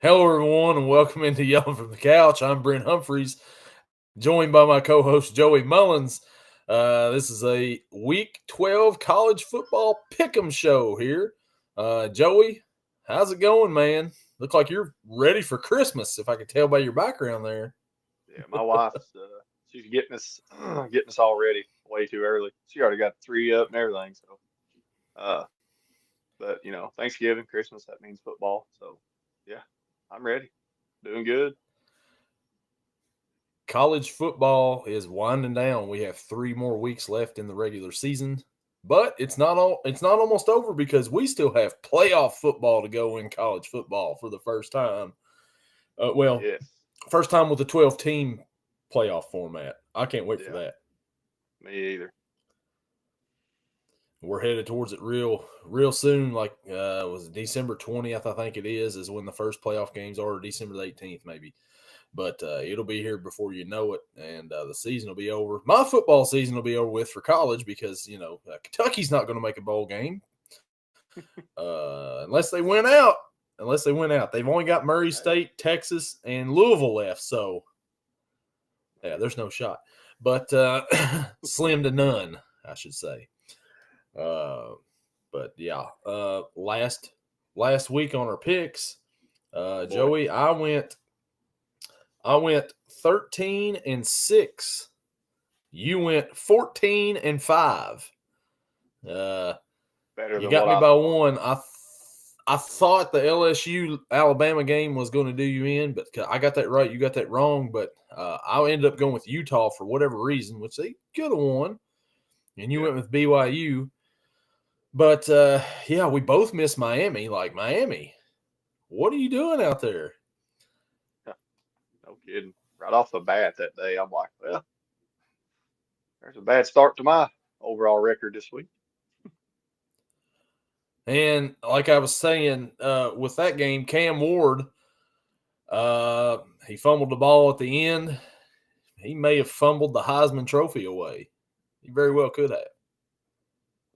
Hello, everyone, and welcome into Yelling from the Couch. I'm Brent Humphreys, joined by my co-host Joey Mullins. This is a Week 12 college football pick'em show here. Joey, how's it going, man? Look like you're ready for Christmas, if I could tell by your background there. Yeah, my wife's she's getting us all ready way too early. She already got the tree up and everything. So, uh, but Thanksgiving, Christmas, that means football. So, yeah, I'm ready. Doing good. College football is winding down. We have 3 more weeks left in the regular season, but it's not almost over because we still have playoff football to go in college football for the first time. Well, Yes. first time with a 12-team playoff format. I can't wait for Yeah. that. Me either. We're headed towards it real soon. Like was it December 20th? I think it is when the first playoff games are, or December the 18th maybe. But it'll be here before you know it, and the season will be over. My football season will be over with for college because Kentucky's not going to make a bowl game unless they win out. Unless they win out, they've only got Murray Hey, State, Texas, and Louisville left. So yeah, yeah. there's no shot. But slim to none, I should say. Uh, but yeah, last week on our picks, Oh boy. Joey, I went 13-6. You went 14-5. Uh, Better you than got what me I by thought. one. I thought the LSU Alabama game was going to do you in, but I got that right. You got that wrong. But I ended up going with Utah for whatever reason, which they could have won. And you Yeah. went with BYU. But yeah, we both missed Miami. Like, Miami, what are you doing out there? No kidding. Right off the bat that day, I'm like, well, there's a bad start to my overall record this week. And like I was saying, with that game, Cam Ward, he fumbled the ball at the end. He may have fumbled the Heisman Trophy away. He very well could have.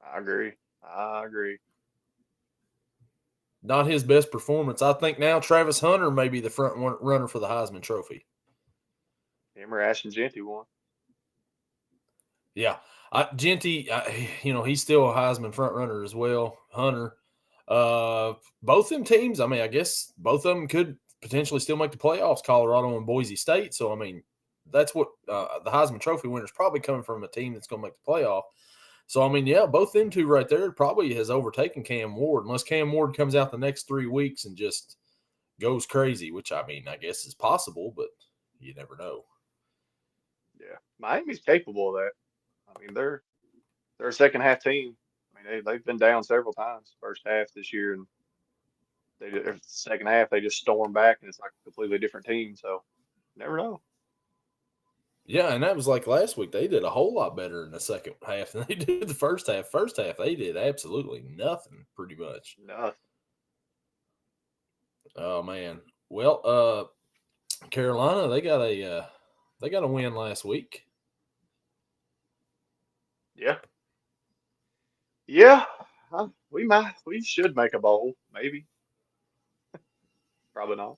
I agree. I agree. Not his best performance. I think now Travis Hunter may be the front runner for the Heisman Trophy. Him or Ashton Genty won. Yeah, Genty, he's still a Heisman front runner as well. Hunter, both them teams. I mean, I guess both of them could potentially still make the playoffs. Colorado and Boise State. So I mean, that's what the Heisman Trophy winner is probably coming from a team that's going to make the playoff. So I mean, yeah, both them two right there probably has overtaken Cam Ward, unless Cam Ward comes out the next 3 weeks and just goes crazy, which I mean, I guess is possible, but you never know. Yeah, Miami's capable of that. I mean, they're a second half team. I mean, they've been down several times first half this year, and second half they just storm back, and it's like a completely different team. So never know. Yeah, and that was like last week. They did a whole lot better in the second half than they did the first half. First half, they did absolutely nothing, pretty much. Nothing. Oh man. Well, Carolina, they got a win last week. Yeah, yeah. We should make a bowl. Maybe, probably not.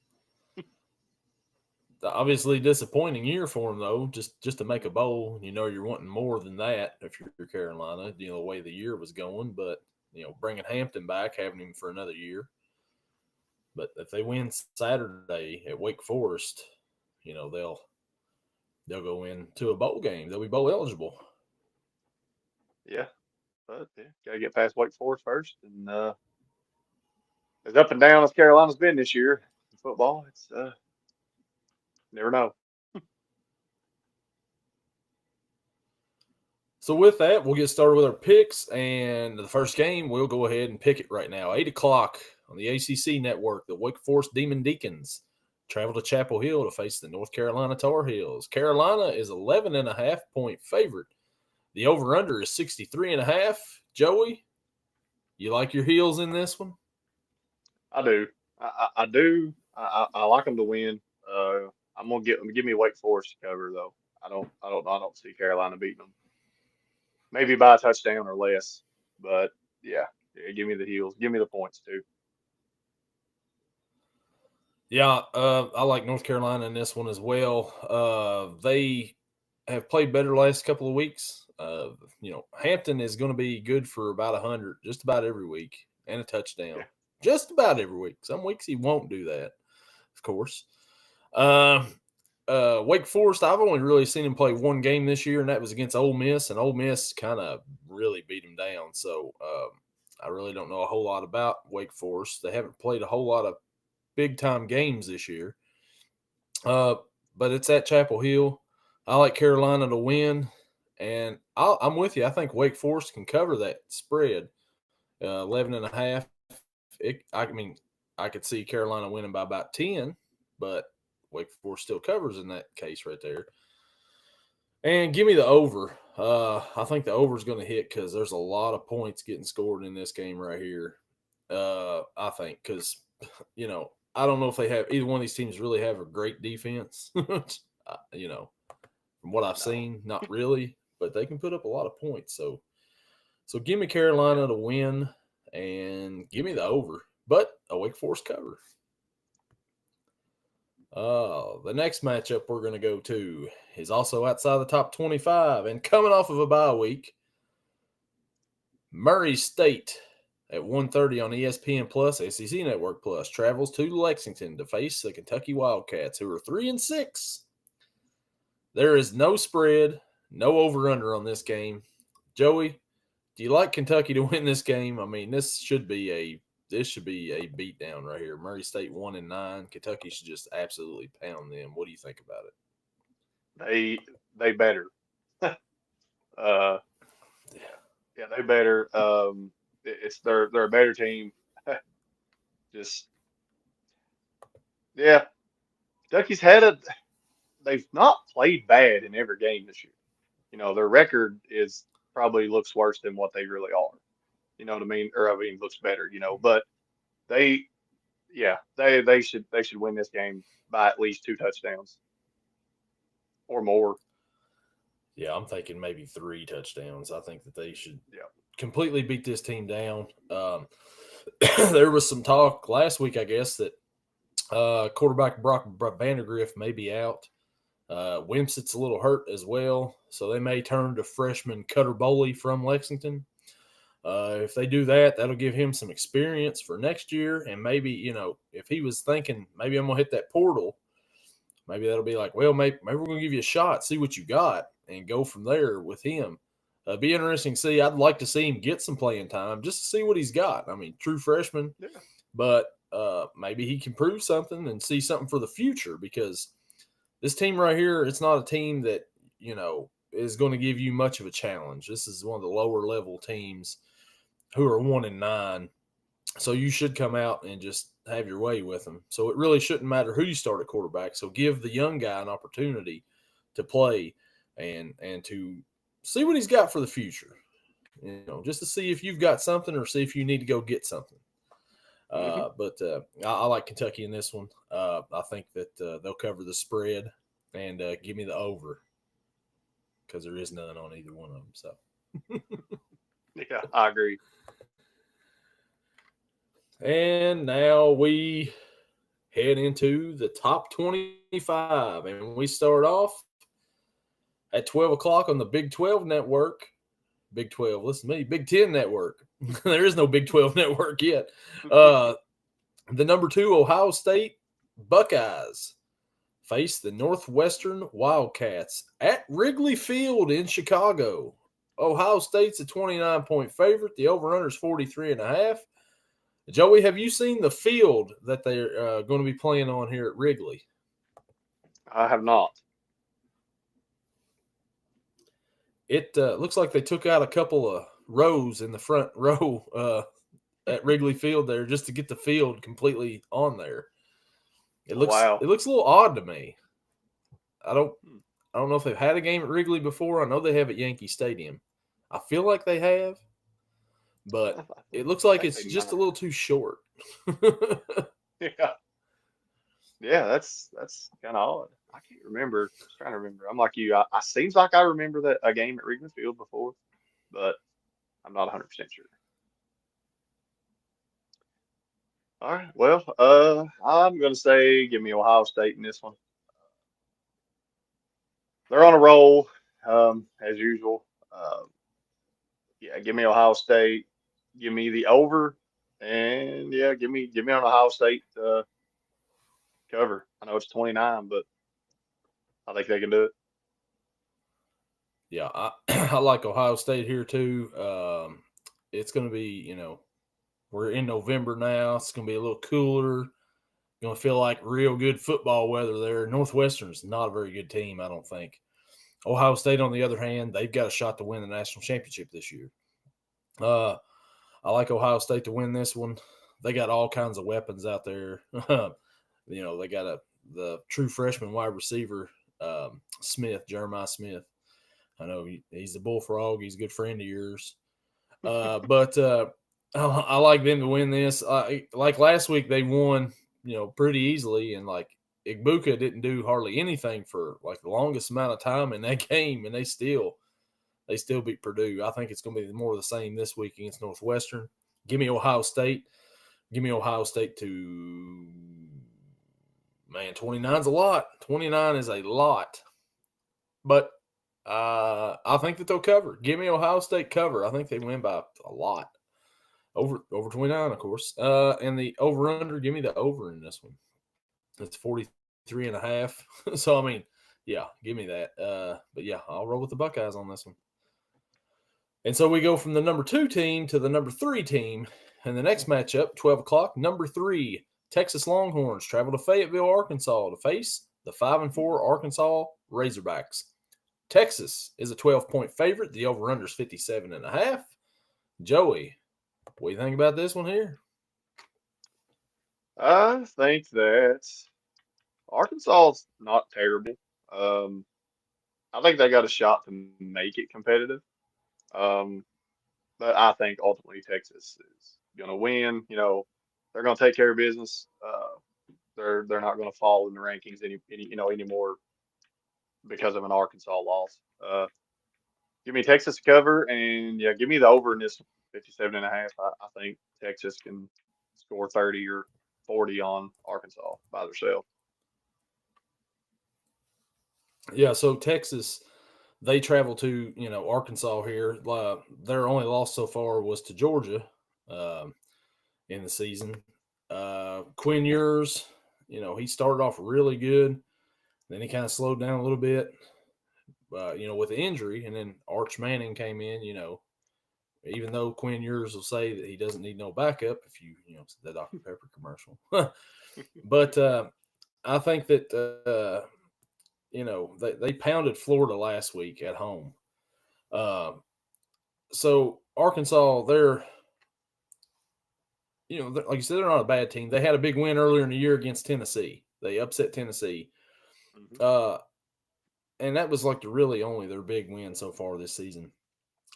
Obviously, disappointing year for them though. Just to make a bowl, you're wanting more than that if you're Carolina. The way the year was going, but bringing Hampton back, having him for another year. But if they win Saturday at Wake Forest, they'll go into a bowl game. They'll be bowl eligible. Yeah, but yeah, gotta get past Wake Forest first, and as up and down as Carolina's been this year in football, it's never know. So with that, we'll get started with our picks. And the first game, we'll go ahead and pick it right now. 8 o'clock on the ACC network. The Wake Forest Demon Deacons travel to Chapel Hill to face the North Carolina Tar Heels. Carolina is 11.5-point favorite. The over/under is 63.5. Joey, you like your Heels in this one? I do. I do. I like them to win. I'm gonna give me Wake Forest to cover though. I don't see Carolina beating them. Maybe by a touchdown or less. But yeah, give me the heels. Give me the points too. Yeah, I like North Carolina in this one as well. They have played better last couple of weeks. Hampton is going to be good for about 100 just about every week and a touchdown. Yeah. Just about every week. Some weeks he won't do that, of course. Um, Wake Forest, I've only really seen him play one game this year, and that was against Ole Miss, and Ole Miss kind of really beat him down. So I really don't know a whole lot about Wake Forest. They haven't played a whole lot of big time games this year. Uh, but it's at Chapel Hill. I like Carolina to win, and I'm with you. I think Wake Forest can cover that spread, 11 and a half. I mean, I could see Carolina winning by about 10, but Wake Forest still covers in that case right there. And give me the over. I think the over is going to hit because there's a lot of points getting scored in this game right here. I think because I don't know if they have either one of these teams really have a great defense. From what I've No. seen, not really, but they can put up a lot of points. So give me Carolina to win and give me the over, but a Wake Forest cover. The next matchup we're going to go to is also outside the top 25 and coming off of a bye week. Murray State at 1:30 on ESPN Plus, SEC Network Plus, travels to Lexington to face the Kentucky Wildcats, who are 3-6. There is no spread, no over/under on this game. Joey, do you like Kentucky to win this game? I mean, this should be a beatdown right here. Murray State 1-9. Kentucky should just absolutely pound them. What do you think about it? They better. uh, yeah, they better. They're a better team. Just yeah, Kentucky's they've not played bad in every game this year. Their record is probably looks worse than what they really are. You know what I mean? Or I mean, looks better. But they, yeah, they should win this game by at least 2 touchdowns or more. Yeah, I'm thinking maybe 3 touchdowns. I think that they should Yeah, completely beat this team down. There was some talk last week, I guess, that quarterback Brock Vandergriff may be out. Wimsit's a little hurt as well, so they may turn to freshman Cutter Boley from Lexington. If they do that, that'll give him some experience for next year. And maybe, if he was thinking, maybe I'm going to hit that portal, maybe that'll be like, well, maybe we're going to give you a shot, see what you got, and go from there with him. Be interesting to see. I'd like to see him get some playing time just to see what he's got. I mean, true freshman, yeah, but maybe he can prove something and see something for the future because this team right here, it's not a team that, is going to give you much of a challenge. This is one of the lower level teams who are 1-9. So you should come out and just have your way with them. So it really shouldn't matter who you start at quarterback. So give the young guy an opportunity to play and to see what he's got for the future. Just to see if you've got something or see if you need to go get something. hmm But I like Kentucky in this one. I think that they'll cover the spread and give me the over because there is none on either one of them. So. yeah. I agree. And now we head into the top 25. And we start off at 12 o'clock on the Big 12 network. Big 12, listen to me, Big 10 network. There is no Big 12 network yet. The number 2 Ohio State Buckeyes face the Northwestern Wildcats at Wrigley Field in Chicago. Ohio State's a 29-point favorite. The over-under is 43.5. Joey, have you seen the field that they're going to be playing on here at Wrigley? I have not. It looks like they took out a couple of rows in the front row at Wrigley Field there just to get the field completely on there. It looks Wow. a little odd to me. I don't know if they've had a game at Wrigley before. I know they have at Yankee Stadium. I feel like they have, but it looks I like think it's they just a might. little too short. Yeah. Yeah, that's kind of odd. I can't remember. I was trying to remember. I'm like you. I seems like I remember that a game at Regan Field before, but I'm not 100% sure. All right. Well, I'm gonna say give me Ohio State in this one. They're on a roll, as usual. Yeah, give me Ohio State. Give me the over, and yeah, give me on Ohio State cover. I know it's 29, but I think they can do it. Yeah, I like Ohio State here too. It's going to be, we're in November now. It's going to be a little cooler. Going to feel like real good football weather there. Northwestern's not a very good team, I don't think. Ohio State, on the other hand, they've got a shot to win the national championship this year. I like Ohio State to win this one. They got all kinds of weapons out there. They got the true freshman wide receiver, Jeremiah Smith. I know he's the bullfrog. He's a good friend of yours. But I like them to win this. Like last week, they won, pretty easily, and like Igbuka didn't do hardly anything for like the longest amount of time in that game, and they still beat Purdue. I think it's going to be more of the same this week against Northwestern. Give me Ohio State. Give me Ohio State to, man, 29's a lot. 29 is a lot. But I think that they'll cover. Give me Ohio State cover. I think they win by a lot. Over 29, of course. And the over-under, give me the over in this one. It's 43.5. So, I mean, yeah, give me that. But, yeah, I'll roll with the Buckeyes on this one. And so we go from the number 2 team to the number 3 team. And the next matchup, 12 o'clock, number 3, Texas Longhorns travel to Fayetteville, Arkansas to face the 5-4 Arkansas Razorbacks. Texas is a 12-point favorite. The over-under is 57.5. Joey, what do you think about this one here? I think that Arkansas's not terrible. I think they got a shot to make it competitive. Um, but I think ultimately Texas is going to win. They're going to take care of business. They're not going to fall in the rankings anymore because of an Arkansas loss. Give me Texas to cover, and yeah, give me the over in this 57.5. I think Texas can score 30 or 40 on Arkansas by themselves. Yeah, so Texas, they travel to, Arkansas here. Their only loss so far was to Georgia in the season. Quinn Ewers, he started off really good. Then he kind of slowed down a little bit, with the injury. And then Arch Manning came in, even though Quinn Ewers will say that he doesn't need no backup, if the Dr. Pepper commercial. But I think that, they pounded Florida last week at home. So Arkansas, they're, like you said, they're not a bad team. They had a big win earlier in the year against Tennessee. They upset Tennessee. Mm-hmm. And that was like really only their big win so far this season.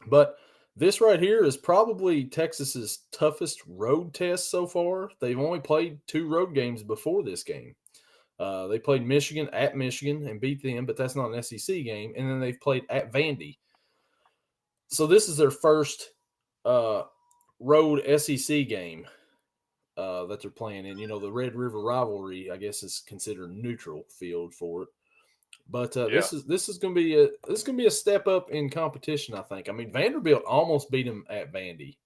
But this right here is probably Texas's toughest road test so far. They've only played 2 road games before this game. They played Michigan at Michigan and beat them, but that's not an SEC game. And then they've played at Vandy. So this is their first road SEC game that they're playing in. The Red River rivalry, I guess, is considered neutral field for it. But this is going to be a step up in competition, I think. I mean, Vanderbilt almost beat them at Vandy.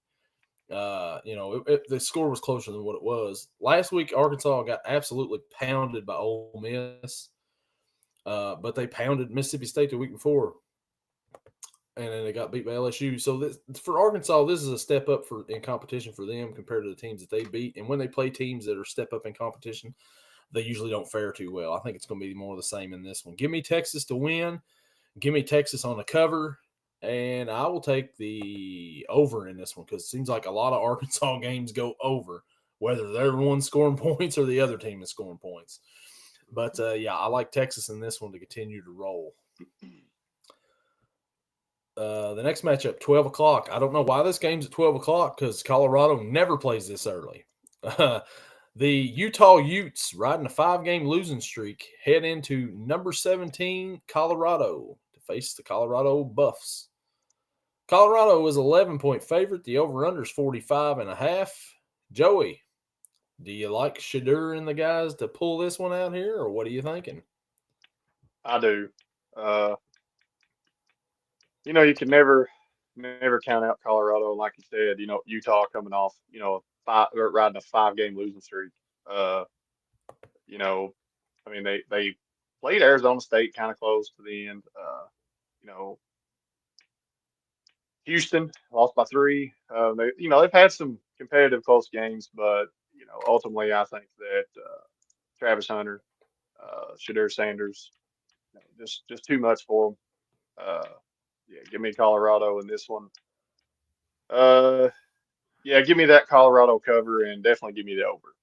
The score was closer than what it was. Last week, Arkansas got absolutely pounded by Ole Miss, but they pounded Mississippi State the week before, and then they got beat by LSU. So for Arkansas, this is a step up in competition for them compared to the teams that they beat. And when they play teams that are step up in competition, they usually don't fare too well. I think it's going to be more of the same in this one. Give me Texas to win. Give me Texas on the cover. And I will take the over in this one because it seems like a lot of Arkansas games go over, whether they're the one scoring points or the other team is scoring points. But, yeah, I like Texas in this one to continue to roll. The next matchup, 12 o'clock. I don't know why this game's at 12 o'clock because Colorado never plays this early. The Utah Utes, riding a 5-game losing streak, head into number 17, Colorado, to face the Colorado Buffs. Colorado is 11-point favorite. The over-under is 45.5. Joey, Do you like Shadur and the guys to pull this one out here, or what are you thinking? I do. Uh, you can never count out Colorado. Like you said, Utah coming off, five or riding a 5 game losing streak. Uh, you know, I mean they played Arizona State kind of close to the end. You know, Houston lost by 3. They've had some competitive close games, but ultimately I think that Travis Hunter, Shadur Sanders, just too much for them. Yeah, give me Colorado in this one. Uh, yeah, give me that Colorado cover and definitely give me the over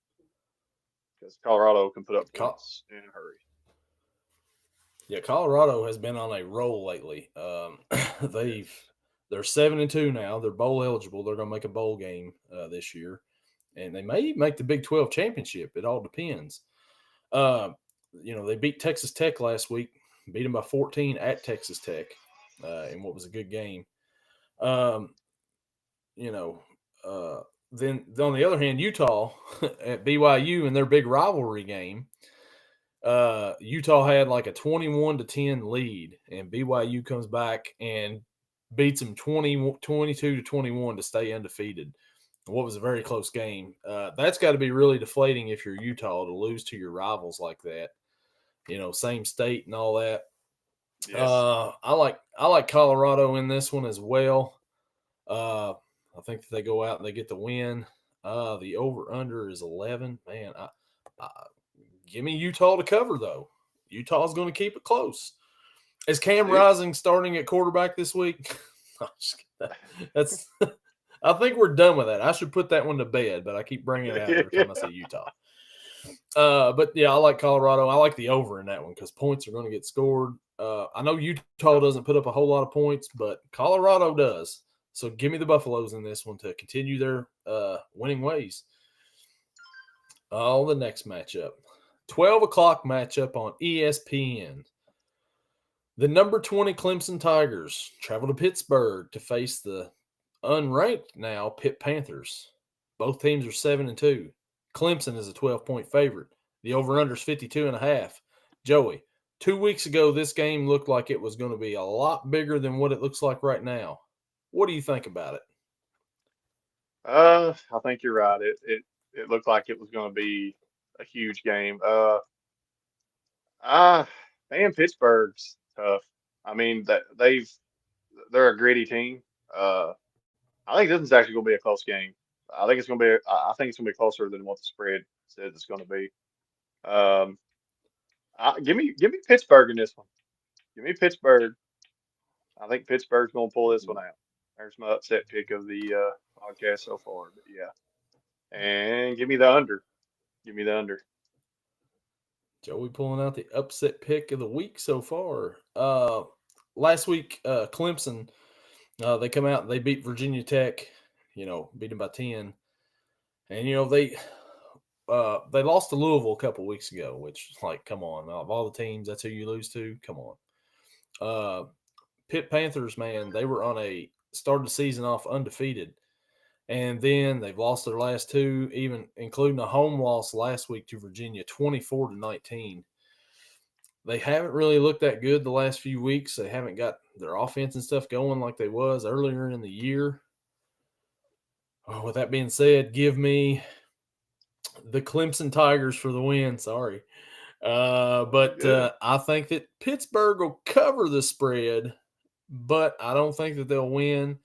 because Colorado can put up Col- points in a hurry. yeah, Colorado has been on a roll lately. Yeah, they're 7-2 now. They're bowl eligible. They're going to make a bowl game this year, and they may make the Big 12 championship. It all depends. Uh, they beat Texas Tech last week, beat them by 14 at Texas Tech, in what was a good game. Um, you know, uh, then on the other hand, Utah at BYU in their big rivalry game, Utah had like a 21-10 lead, and BYU comes back and beats them 22-21 to stay undefeated. What was a very close game. That's got to be really deflating if you're Utah to lose to your rivals like that. Same state and all that. yes, I like Colorado in this one as well. I think that they go out and they get the win. The over under is 11. Man, I give me Utah to cover though. Utah's going to keep it close. Is Cam see, Rising starting at quarterback this week? That's. I think we're done with that. I should put that one to bed, but I keep bringing it out every time I say Utah. But yeah, I like Colorado. I like the over in that one because points are going to get scored. I know Utah doesn't put up a whole lot of points, but Colorado does. So give me the Buffaloes in this one to continue their winning ways. The next matchup, 12 o'clock matchup on ESPN. The number 20 Clemson Tigers travel to Pittsburgh to face the unranked now Pitt Panthers. Both teams are 7-2. Clemson is a 12-point favorite. The over-under is 52.5. Joey, 2 weeks ago, this game looked like it was going to be a lot bigger than what it looks like right now. What do you think about it? I think you're right. It looked like it was going to be a huge game. Ah, man, Pittsburgh's tough. I mean that they're a gritty team. I think this is actually going to be a close game. I think it's going to be closer than what the spread says it's going to be. Um, give me Pittsburgh in this one. Give me Pittsburgh. I think Pittsburgh's going to pull this one out. There's my upset pick of the podcast so far. But yeah, and give me the under. Give me the under. Joey pulling out the upset pick of the week so far. Last week, Clemson, they come out and they beat Virginia Tech, beat them by 10. And, they lost to Louisville a couple weeks ago, which, like, come on. Of all the teams, that's who you lose to? Come on. Uh, Pitt Panthers, man, they were on started the season off undefeated. And then they've lost their last two, even including a home loss last week to Virginia, 24-19. They haven't really looked that good the last few weeks. They haven't got their offense and stuff going like they was earlier in the year. With that being said, give me the Clemson Tigers for the win. Sorry. But Good. I think that Pittsburgh will cover the spread, but I don't think that they'll win.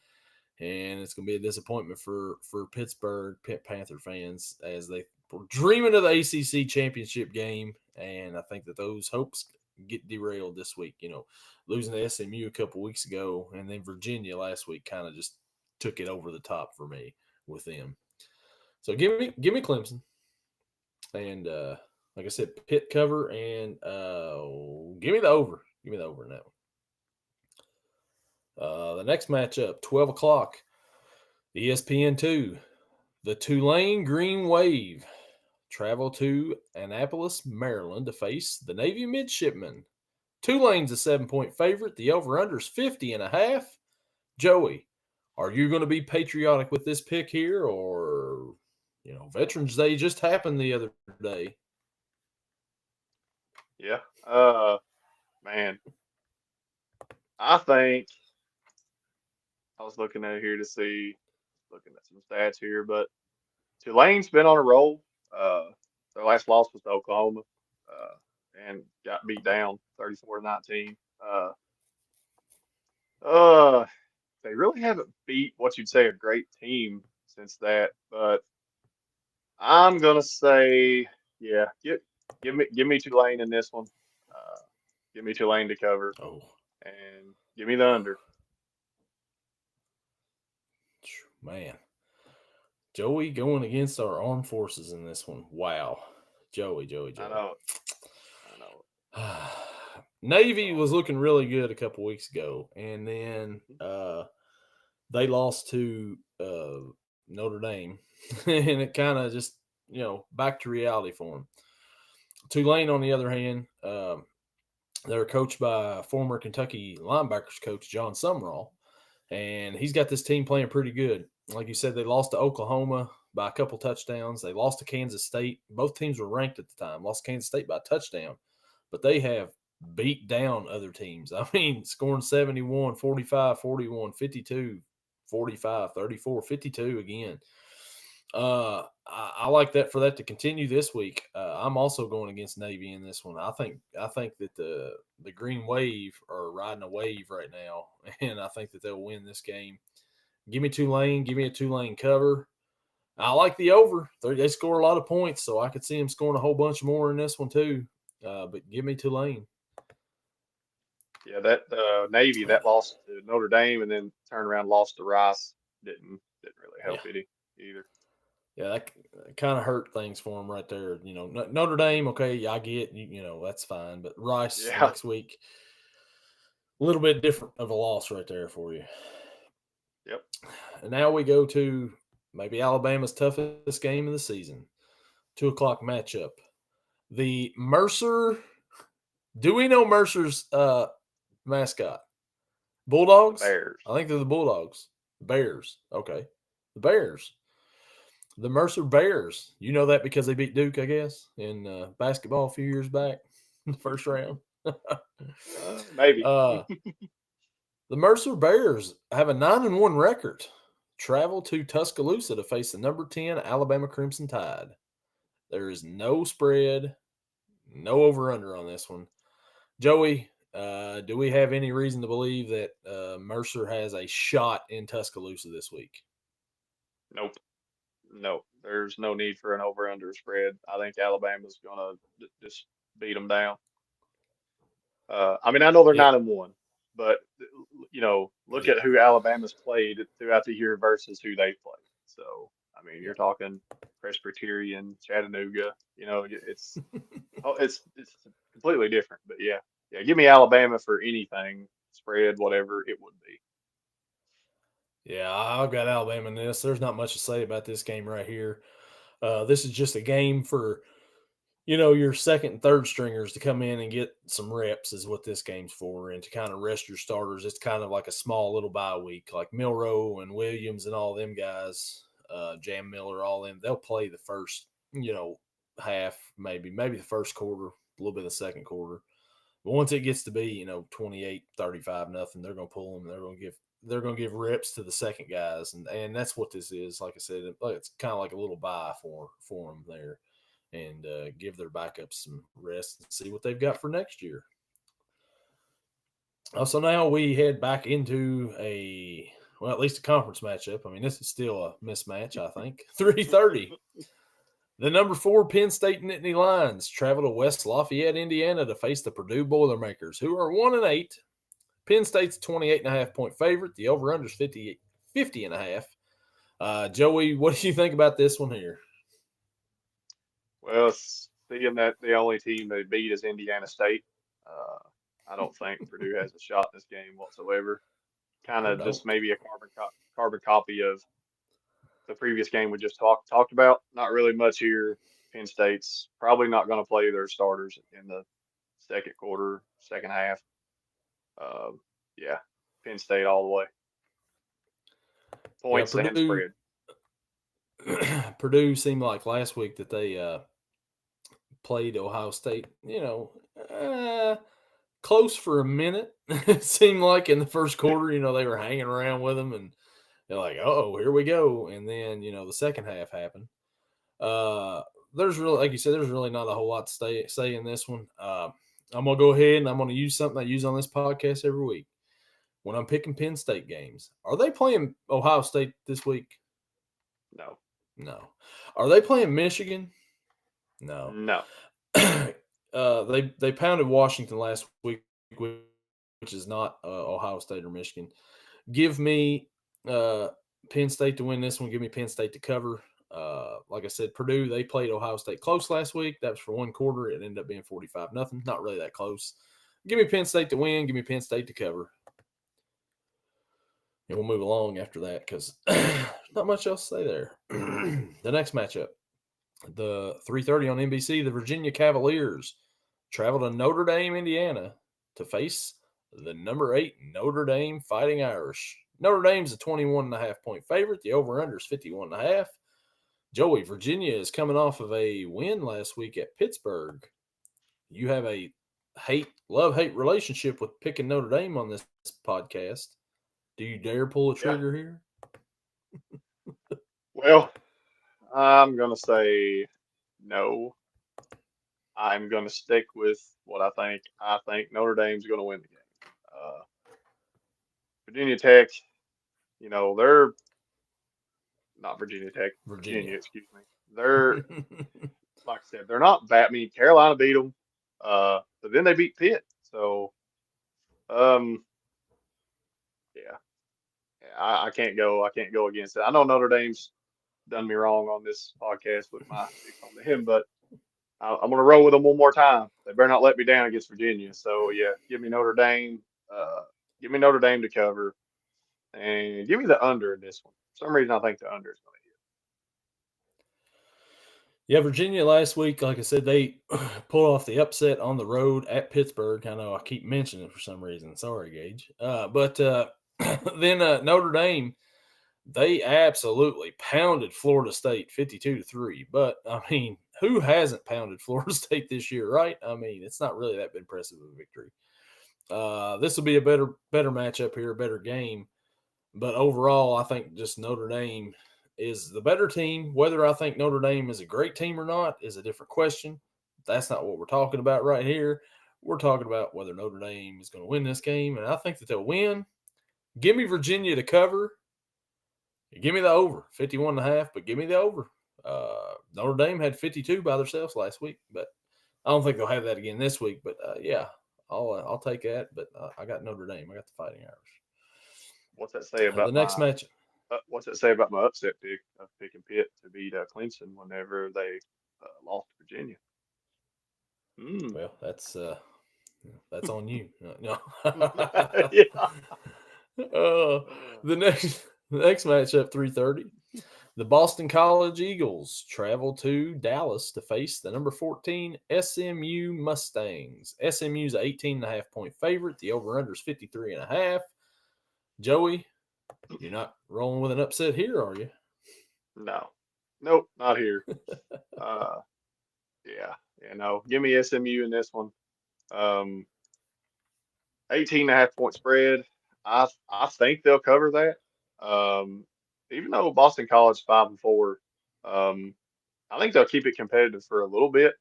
And it's going to be a disappointment for Pittsburgh Pitt Panther fans as they were dreaming of the ACC championship game. And I think that those hopes get derailed this week. Losing to SMU a couple weeks ago and then Virginia last week kind of just took it over the top for me with them. So give me Clemson. And like I said, Pitt cover and give me the over. Give me the over in that one. The next matchup, 12 o'clock, ESPN2. The Tulane Green Wave travel to Annapolis, Maryland to face the Navy Midshipmen. Tulane's a 7-point favorite. The over-under is 50.5. Joey, are you going to be patriotic with this pick here, or Veterans Day just happened the other day. Yeah. Man, I think I was looking at here to see, looking at some stats here, but Tulane's been on a roll. Uh, their last loss was to Oklahoma, uh, and got beat down 34-19. Uh, they really haven't beat what you'd say a great team since that, but I'm gonna say, yeah, give me Tulane in this one. Uh, give me Tulane to cover Oh, and give me the under. man. Joey going against our armed forces in this one. Wow. Joey, Joey, I Joey. know it. I know it. Navy So was looking really good a couple weeks ago, and then they lost to Notre Dame, and it kind of just back to reality for them. Tulane, on the other hand, they're coached by former Kentucky linebackers coach John Sumrall, and he's got this team playing pretty good. Like you said, they lost to Oklahoma by a couple touchdowns. They lost to Kansas State. Both teams were ranked at the time. Lost to Kansas State by a touchdown, but they have beat down other teams. I mean, scoring 71, 45, 41, 52, 45, 34, 52 again. I like that for that to continue this week. I'm also going against Navy in this one. I think that the Green Wave are riding a wave right now, and I think that they'll win this game. Give me Tulane. Give me a Tulane cover. I like the over. They score a lot of points, so I could see them scoring a whole bunch more in this one too. But give me Tulane. yeah, that Navy that lost to Notre Dame and then turned around lost to Rice didn't really Yeah, help it either. yeah, that kind of hurt things for them right there. Notre Dame. Okay, I get that's fine, but Rice Yeah. next week, a little bit different of a loss right there for you. Yep. And now we go to maybe Alabama's toughest game of the season, 2 o'clock matchup. The Mercer. Do we know Mercer's mascot? The Bulldogs? Bears. I think they're the Bulldogs. Bears. Okay. The Bears. The Mercer Bears. You know that because they beat Duke, I guess, in basketball a few years back in the first round. Maybe. uh, the Mercer Bears have a 9-1 record. Travel to Tuscaloosa to face the number 10 Alabama Crimson Tide. There is no spread, no over under on this one. Joey, do we have any reason to believe that Mercer has a shot in Tuscaloosa this week? Nope. No. There's no need for an over under spread. I think Alabama's gonna just beat them down. I mean, I know they're Yep. 9-1, but look at who Alabama's played throughout the year versus who they played. So, I mean, you're Yep. talking Presbyterian, Chattanooga. It's completely different. But yeah, yeah, give me Alabama for anything spread, whatever it would be. Yeah, I've got Alabama in this. There's not much to say about this game right here. This is just a game for your second and third stringers to come in and get some reps is what this game's for, and to kind of rest your starters. It's kind of like a small little bye week, like Milrow and Williams and all them guys, Jam Miller, all them. They'll play the first, half, maybe the first quarter, a little bit of the second quarter. But once it gets to be, 28-35 nothing, they're going to pull them. They're going to give reps to the second guys, and that's what this is. Like I said, it's kind of like a little bye for them there, and give their backups some rest and see what they've got for next year. So now we head back into at least a conference matchup. I mean, this is still a mismatch, I think. 3:30. The number 4 Penn State Nittany Lions travel to West Lafayette, Indiana to face the Purdue Boilermakers, who are 1-8. Penn State's 28.5-point favorite. The over-under is 50.5. Joey, what do you think about this one here? Well, seeing that the only team they beat is Indiana State, uh, I don't think Purdue has a shot in this game whatsoever. Kind I of just don't. maybe a carbon copy of the previous game we just talked about. Not really much here. Penn State's probably not going to play their starters in the second quarter, second half. Um, yeah, Penn State all the way. Yeah, Points and Purdue. spread. Purdue seemed like last week that they played Ohio State, close for a minute. It seemed like in the first quarter, they were hanging around with them and they're like, oh, here we go. And then, the second half happened. There's really, like you said, there's really not a whole lot to say in this one. I'm going to go ahead and I'm going to use something I use on this podcast every week. When I'm picking Penn State games, are they playing Ohio State this week? No. No. Are they playing Michigan? No. No. They pounded Washington last week, which is not Ohio State or Michigan. Give me Penn State to win this one. Give me Penn State to cover. Like I said, Purdue, they played Ohio State close last week. That was for one quarter. It ended up being 45-0. Not really that close. Give me Penn State to win. Give me Penn State to cover. And we'll move along after that because not much else to say there. The next matchup, the 3:30 on NBC, the Virginia Cavaliers travel to Notre Dame, Indiana to face the number 8 Notre Dame Fighting Irish. Notre Dame's a 21.5-point favorite. The over-under is 51.5. Joey, Virginia is coming off of a win last week at Pittsburgh. You have a love-hate relationship with picking Notre Dame on this podcast. Do you dare pull a trigger here? Well, I'm going to say no. I'm going to stick with what I think. I think Notre Dame's going to win the game. Virginia Tech, they're not Virginia Tech. Virginia, excuse me. They're, like I said, they're not bad. I mean, Carolina beat them, but then they beat Pitt. So, yeah. I can't go. I can't go against it. I know Notre Dame's done me wrong on this podcast with my picks on him, but I'm going to roll with them one more time. They better not let me down against Virginia. So yeah, give me Notre Dame. Give me Notre Dame to cover, and give me the under in this one. For some reason, I think the under is going to hit. Yeah, Virginia last week, like I said, they pulled off the upset on the road at Pittsburgh. I know I keep mentioning it for some reason. Sorry, Gage. But then Notre Dame, they absolutely pounded Florida State 52-3. But I mean, who hasn't pounded Florida State this year, right? I mean, it's not really that impressive of a victory. This will be a better matchup here, a better game. But overall, I think just Notre Dame is the better team. Whether I think Notre Dame is a great team or not is a different question. That's not what we're talking about right here. We're talking about whether Notre Dame is going to win this game, and I think that they'll win. Give me Virginia to cover. Give me the over, 51.5, but give me the over. Notre Dame had 52 by themselves last week, but I don't think they'll have that again this week. But yeah, I'll take that. But I got Notre Dame. I got the Fighting Irish. What's that say about the next match? What's it say about my upset pick of picking Pitt to beat Clemson whenever they lost to Virginia? Well, that's on you. No. The next matchup, 3:30. The Boston College Eagles travel to Dallas to face the number 14 SMU Mustangs. SMU's an 18.5-point favorite. The over-under is 53.5. Joey, you're not rolling with an upset here, are you? No. Nope, not here. No. Give me SMU in this one. 18.5-point spread. I think they'll cover that. Even though Boston College 5-4, I think they'll keep it competitive for a little bit,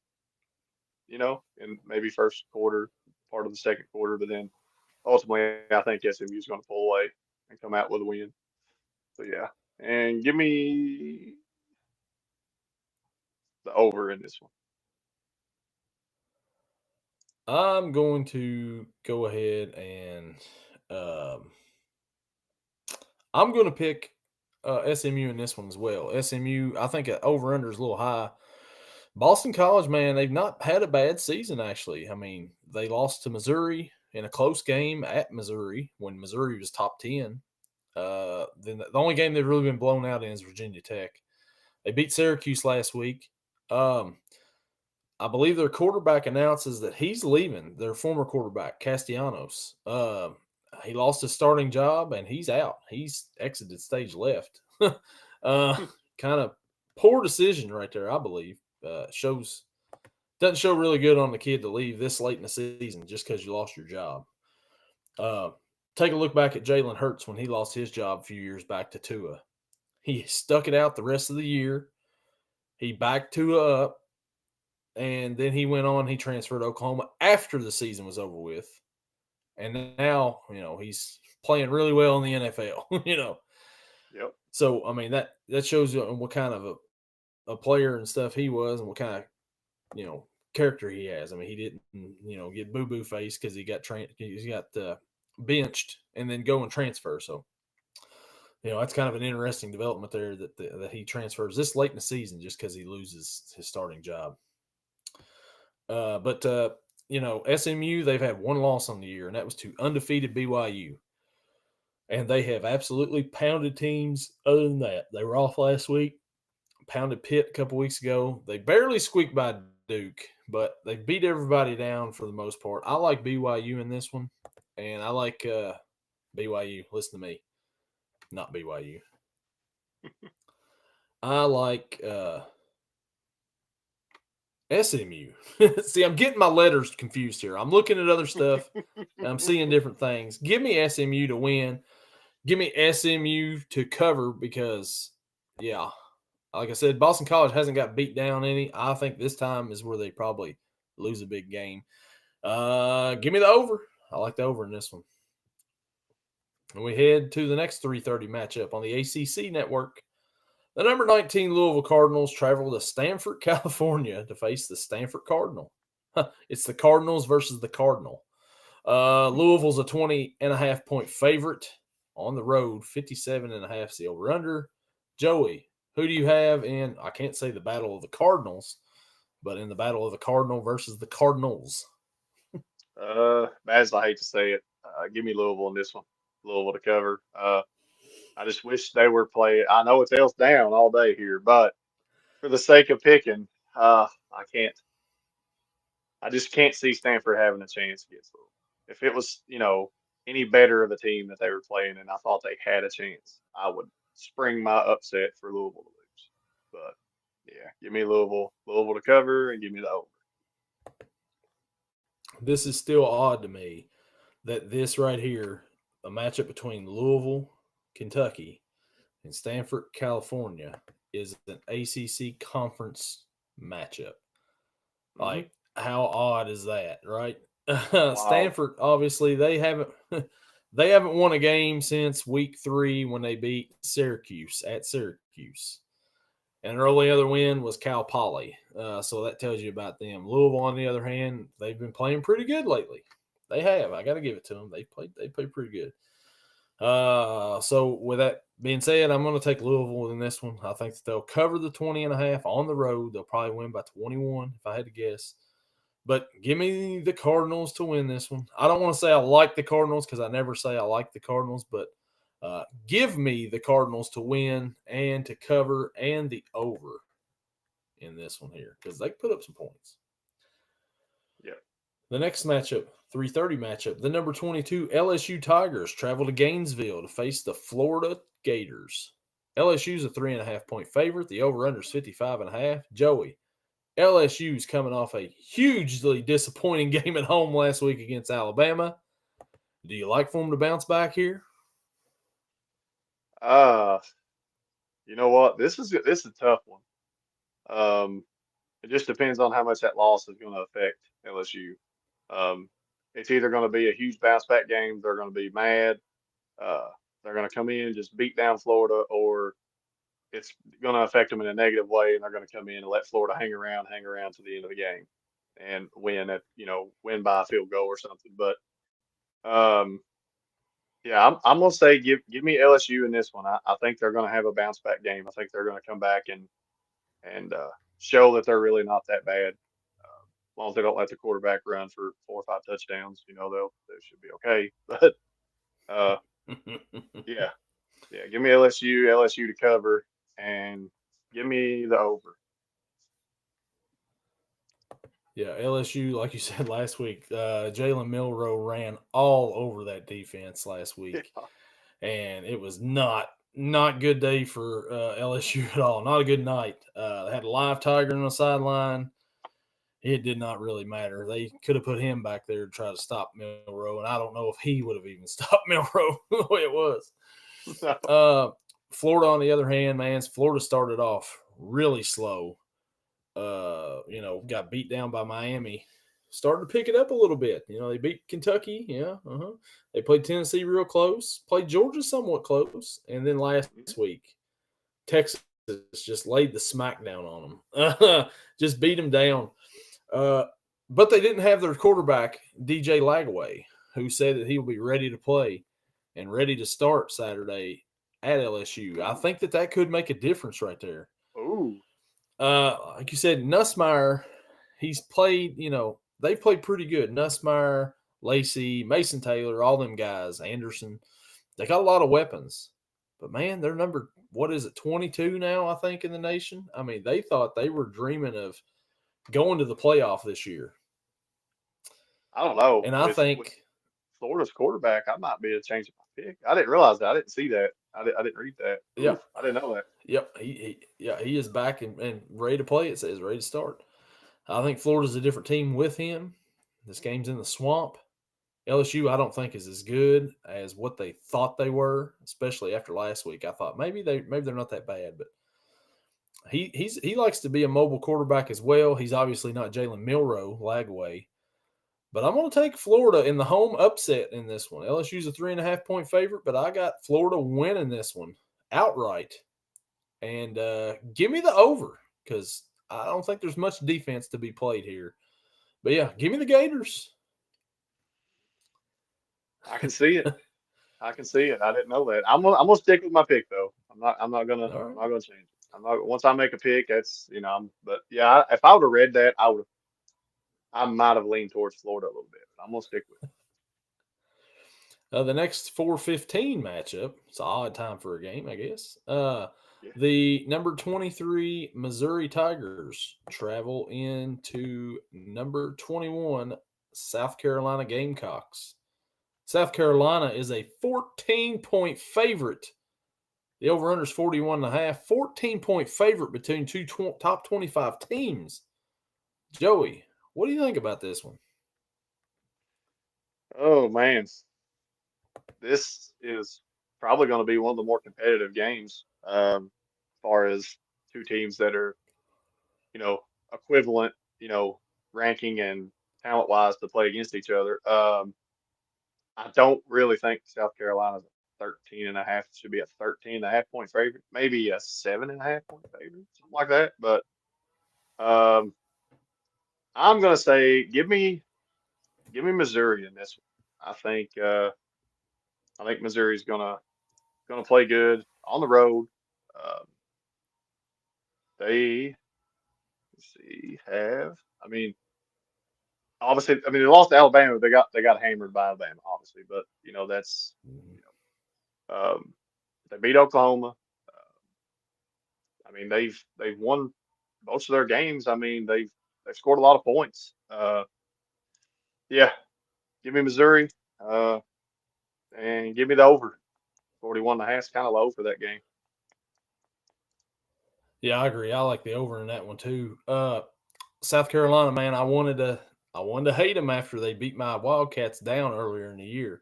in maybe first quarter, part of the second quarter, but then ultimately I think SMU is going to pull away and come out with a win. So yeah, and give me the over in this one. I'm going to go ahead and I'm going to pick SMU in this one as well. SMU, I think over-under is a little high. Boston College, man, they've not had a bad season, actually. I mean, they lost to Missouri in a close game at Missouri when Missouri was top 10. Then the only game they've really been blown out in is Virginia Tech. They beat Syracuse last week. I believe their quarterback announces that he's leaving, their former quarterback, Castellanos. He lost his starting job, and he's out. He's exited stage left. Kind of poor decision right there, I believe. Shows doesn't show really good on the kid to leave this late in the season just because you lost your job. Uh, Take a look back at Jalen Hurts when he lost his job a few years back to Tua. He stuck it out the rest of the year. He backed Tua up, and then he went on. He transferred to Oklahoma after the season was over with, and now he's playing really well in the NFL. Yep. So I mean that shows you what kind of a player and stuff he was, and what kind of character he has. I mean, he didn't get boo boo face because he got benched and then go and transfer. So that's kind of an interesting development there that he transfers this late in the season just because he loses his starting job. But SMU, they've had one loss on the year, and that was to undefeated BYU. And they have absolutely pounded teams other than that. They were off last week, pounded Pitt a couple weeks ago. They barely squeaked by Duke, but they beat everybody down for the most part. I like BYU in this one, and I like BYU. Listen to me, not BYU. I like SMU. See, I'm getting my letters confused here. I'm looking at other stuff, and I'm seeing different things. Give me SMU to win. Give me SMU to cover because, yeah, like I said, Boston College hasn't got beat down any. I think this time is where they probably lose a big game. Give me the over. I like the over in this one. And we head to the next 3:30 matchup on the ACC network. The number 19 Louisville Cardinals travel to Stanford, California to face the Stanford Cardinal. It's the Cardinals versus the Cardinal. Louisville's a 20.5 point favorite on the road, 57.5 is the over under. Joey, who do you have in, I can't say the Battle of the Cardinals, but in the Battle of the Cardinal versus the Cardinals? As I hate to say it, give me Louisville in this one. Louisville to cover. I just wish they were playing. I know it's else down all day here, but for the sake of picking, I can't. I just can't see Stanford having a chance against Louisville. If it was, any better of a team that they were playing, and I thought they had a chance, I would spring my upset for Louisville to lose. But yeah, give me Louisville to cover, and give me the over. This is still odd to me that this right here, a matchup between Louisville, Kentucky, and Stanford, California, is an ACC conference matchup. Hmm. Like, how odd is that, right? Wow. Stanford, obviously, they haven't they haven't won a game since week 3 when they beat Syracuse at Syracuse. And their only other win was Cal Poly. So that tells you about them. Louisville, on the other hand, they've been playing pretty good lately. They have. I got to give it to them. They played pretty good. So with that being said, I'm going to take Louisville in this one. I think that they'll cover the 20.5 on the road. They'll probably win by 21 if I had to guess. But give me the Cardinals to win this one. I don't want to say I like the Cardinals because I never say I like the Cardinals, but give me the Cardinals to win and to cover and the over in this one here because they put up some points. Yeah. The next matchup, 3:30 matchup, the number 22 LSU Tigers travel to Gainesville to face the Florida Gators. LSU's a 3.5 point favorite. The over/under is 55.5. Joey, LSU's coming off a hugely disappointing game at home last week against Alabama. Do you like for them to bounce back here? Uh, you know what? This is a tough one. Um, it just depends on how much that loss is going to affect LSU. Um, it's either going to be a huge bounce back game, they're going to be mad, uh, they're going to come in and just beat down Florida, or it's going to affect them in a negative way, and they're going to come in and let Florida hang around to the end of the game, and win by a field goal or something. But um, yeah, I'm going to say give me LSU in this one. I think they're going to have a bounce back game. I think they're going to come back and show that they're really not that bad. As long as they don't let the quarterback run for 4 or 5 touchdowns, they should be okay. But uh, yeah, yeah, give me LSU to cover, and give me the over. Yeah, LSU, like you said last week, Jalen Milrow ran all over that defense last week, and it was not not good day for LSU at all. Not a good night. They had a live tiger on the sideline. It did not really matter. They could have put him back there to try to stop Milrow, and I don't know if he would have even stopped Milrow the way it was. Florida, on the other hand, man, Florida started off really slow. Got beat down by Miami. Started to pick it up a little bit. They beat Kentucky. Yeah. They played Tennessee real close. Played Georgia somewhat close. And then last week, Texas just laid the smackdown on them. Just beat them down. But they didn't have their quarterback, DJ Lagway, who said that he will be ready to play and ready to start Saturday at LSU. I think that could make a difference right there. Ooh. Like you said, Nussmeier, he's played, they've played pretty good. Nussmeier, Lacey, Mason Taylor, all them guys, Anderson, they got a lot of weapons. But, man, they're number, 22 now, I think, in the nation? I mean, they thought they were dreaming of going to the playoff this year. I don't know. And I think with Florida's quarterback, I might be able to change my pick. I didn't realize that. I didn't see that. I didn't read that. Yeah. Oof, I didn't know that. Yep. He is back and ready to play. It says ready to start. I think Florida's a different team with him. This game's in the swamp. LSU, I don't think is as good as what they thought they were, especially after last week. I thought maybe they're not that bad, but he likes to be a mobile quarterback as well. He's obviously not Jalen Milrow, Lagway. But I'm going to take Florida in the home upset in this one. LSU's a 3.5-point favorite, but I got Florida winning this one outright. And give me the over because I don't think there's much defense to be played here. But, yeah, give me the Gators. I can see it. I can see it. I didn't know that. I'm gonna stick with my pick though. I'm not gonna change it. I'm not once I make a pick, that's but yeah, if I would have read that, I might have leaned towards Florida a little bit, but I'm gonna stick with it. The next 4:15 matchup, it's an odd time for a game, I guess. The number 23 Missouri Tigers travel into number 21 South Carolina Gamecocks. South Carolina is a 14-point favorite. The over-under is 41.5. 14-point favorite between two top 25 teams. Joey, what do you think about this one? Oh man, this is probably going to be one of the more competitive games, as far as two teams that are, equivalent, ranking and talent-wise to play against each other. I don't really think South Carolina's 13.5 should be a 13.5 point favorite, maybe a 7.5 point favorite, something like that. But I'm gonna say give me Missouri in this one. I think Missouri's gonna play good on the road. Um, they let's see have I mean obviously they lost to Alabama. They got hammered by Alabama obviously, but that's they beat Oklahoma. They've won most of their games. They've scored a lot of points. Yeah, give me Missouri, and give me the over. 41.5 is kind of low for that game. Yeah, I agree. I like the over in that one too. South Carolina, man, I wanted to hate them after they beat my Wildcats down earlier in the year.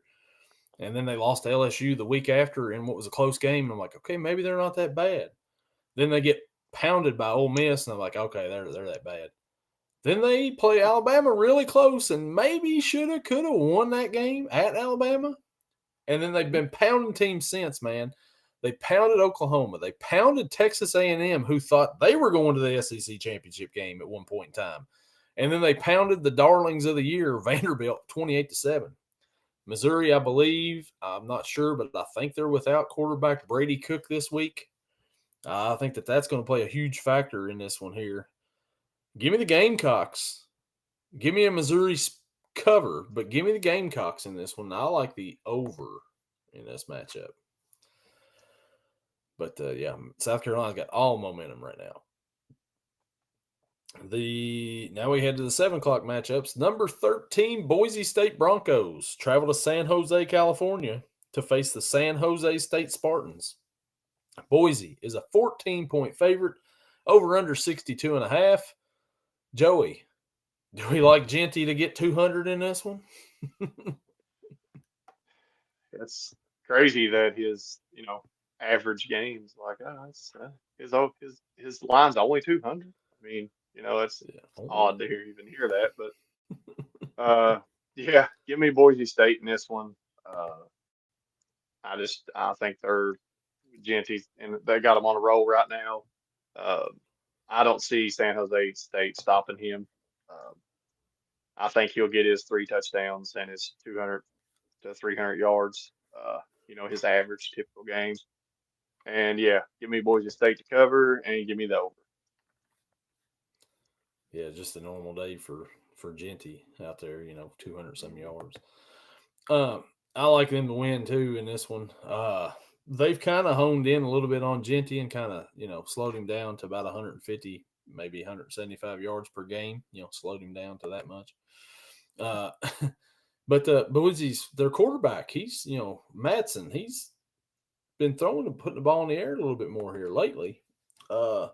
And then they lost to LSU the week after in what was a close game. And I'm like, okay, maybe they're not that bad. Then they get pounded by Ole Miss, and I'm like, okay, they're that bad. Then they play Alabama really close, and maybe shoulda, coulda won that game at Alabama. And then they've been pounding teams since, man. They pounded Oklahoma. They pounded Texas A&M, who thought they were going to the SEC championship game at one point in time. And then they pounded the darlings of the year, Vanderbilt, 28-7. Missouri, I believe, I'm not sure, but I think they're without quarterback Brady Cook this week. I think that's going to play a huge factor in this one here. Give me the Gamecocks. Give me a Missouri cover, but give me the Gamecocks in this one. I like the over in this matchup. But, yeah, South Carolina's got all momentum right now. Now we head to the 7 o'clock matchups. Number 13 Boise State Broncos travel to San Jose, California to face the San Jose State Spartans. Boise is a 14-point favorite, over under 62.5. Joey, do we like Genty to get 200 in this one? It's crazy that his average games like his line's only 200. I mean, it's odd to even hear that, but yeah, give me Boise State in this one. Uh, I think they're Genty and they got him on a roll right now. Uh, I don't see San Jose State stopping him. Um, I think he'll get his 3 touchdowns and his 200 to 300 yards. His average typical game. And yeah, give me Boise State to cover and give me the over. Yeah, just a normal day for Genty out there. 200 some yards. I like them to win too in this one. They've kind of honed in a little bit on Genty and kind of slowed him down to about 150, maybe 175 yards per game. Slowed him down to that much. But Boise's their quarterback. He's Madsen. He's been throwing and putting the ball in the air a little bit more here lately. But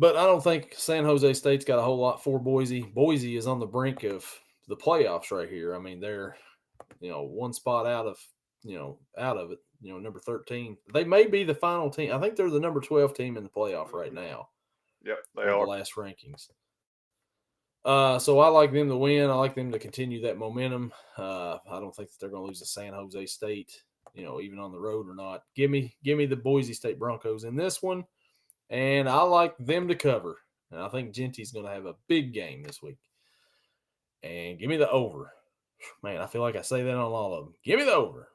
I don't think San Jose State's got a whole lot for Boise. Boise is on the brink of the playoffs right here. I mean, they're one spot out of it. Number 13. They may be the final team. I think they're the number 12 team in the playoff right now. Yep, they are. The last rankings. So I like them to win. I like them to continue that momentum. I don't think that they're going to lose to San Jose State, even on the road or not. Give me the Boise State Broncos in this one, and I like them to cover. And I think Genty's going to have a big game this week. And give me the over. Man, I feel like I say that on all of them. Give me the over.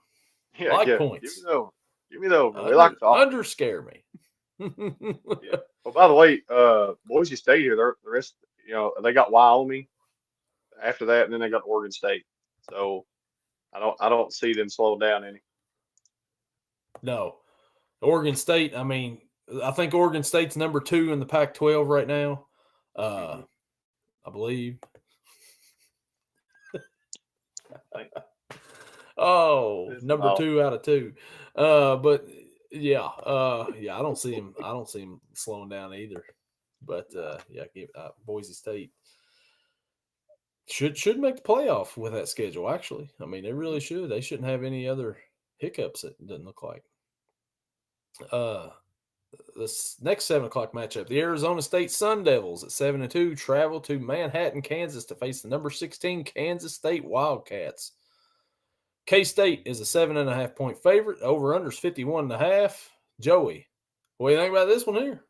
Yeah, points. Give me the over. Give me the over. They like to under scare me. Yeah. Well, by the way, Boise State here, the rest, they got Wyoming after that, and then they got Oregon State. So I don't see them slowing down any. No, Oregon State. I mean, I think Oregon State's number 2 in the Pac-12 right now. I believe. Number 2 out of 2. But yeah, I don't see him. I don't see him slowing down either. But Boise State should make the playoff with that schedule. Actually, I mean, they really should. They shouldn't have any other hiccups. It doesn't look like. This next 7:00 matchup, the Arizona State Sun Devils at 7-2 travel to Manhattan, Kansas to face the number 16 Kansas State Wildcats. K-State is a 7.5-point favorite. Over-unders 51.5. Joey, what do you think about this one here?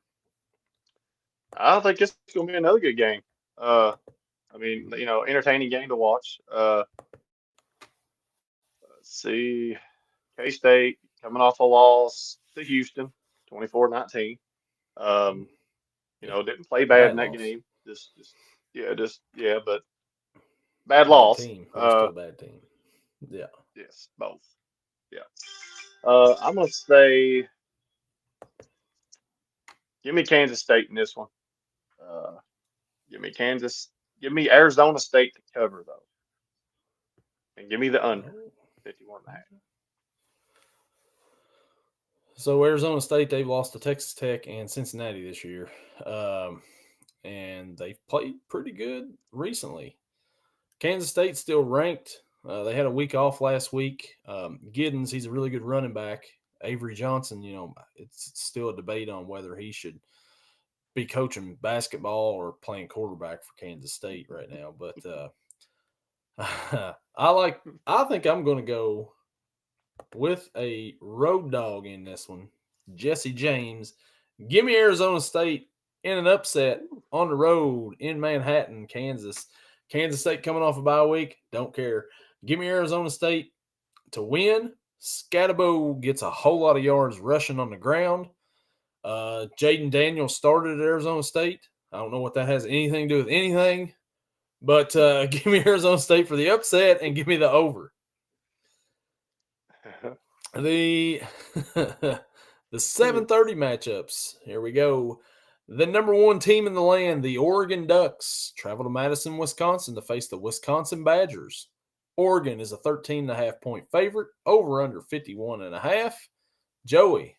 I think it's going to be another good game. I mean, entertaining game to watch. Let's see. K-State coming off a loss to Houston, 24-19. Didn't play bad in that game. But bad loss. Team. Still a bad team. Yeah. Yes, both. Yeah. I'm gonna say, give me Kansas State in this one. Give me Arizona State to cover though, and give me the under 51.5. So Arizona State, they've lost to Texas Tech and Cincinnati this year, and they've played pretty good recently. Kansas State's still ranked. They had a week off last week. Giddens, he's a really good running back. Avery Johnson, it's still a debate on whether he should be coaching basketball or playing quarterback for Kansas State right now. But I think I'm going to go with a road dog in this one. Jesse James. Give me Arizona State in an upset on the road in Manhattan, Kansas. Kansas State coming off a bye week. Don't care. Give me Arizona State to win. Scatabo gets a whole lot of yards rushing on the ground. Jaden Daniels started at Arizona State. I don't know what that has anything to do with anything, but give me Arizona State for the upset and give me the over. The 7:30 matchups. Here we go. The number 1 team in the land, the Oregon Ducks, travel to Madison, Wisconsin to face the Wisconsin Badgers. Oregon is a 13.5-point favorite. Over under 51.5. Joey,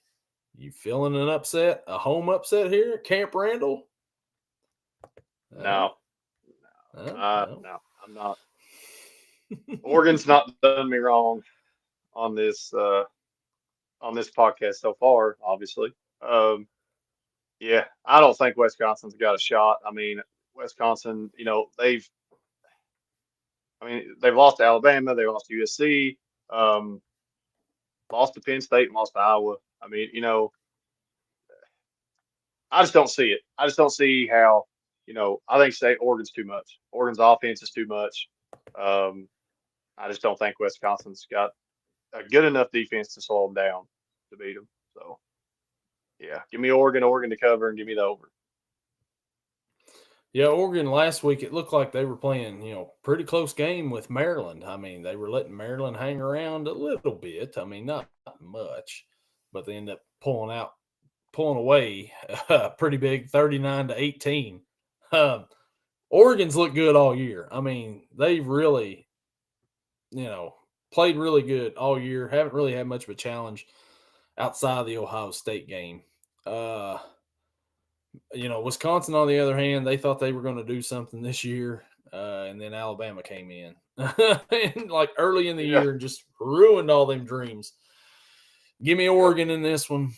You feeling an upset, a home upset here at Camp Randall? No, No. no, I'm not. Oregon's not done me wrong on this podcast so far. Obviously, um, yeah, I don't think Wisconsin's got a shot. I mean, Wisconsin, they've lost to Alabama, they lost to USC, um, lost to Penn State, and lost to Iowa. I mean, I just don't see it. I just don't see how. I think State Oregon's too much. Oregon's offense is too much. Um, I just don't think Wisconsin's got a good enough defense to slow them down to beat them. So yeah, give me Oregon to cover, and give me the over. Yeah, Oregon last week, it looked like they were playing, pretty close game with Maryland. I mean, they were letting Maryland hang around a little bit. I mean, not much, but they ended up pulling away pretty big, 39-18. Oregon's looked good all year. I mean, they've really, played really good all year. Haven't really had much of a challenge outside of the Ohio State game. Wisconsin, on the other hand, they thought they were going to do something this year, and then Alabama came in and like early in the Yeah, year and just ruined all them dreams. Give me Oregon in this one.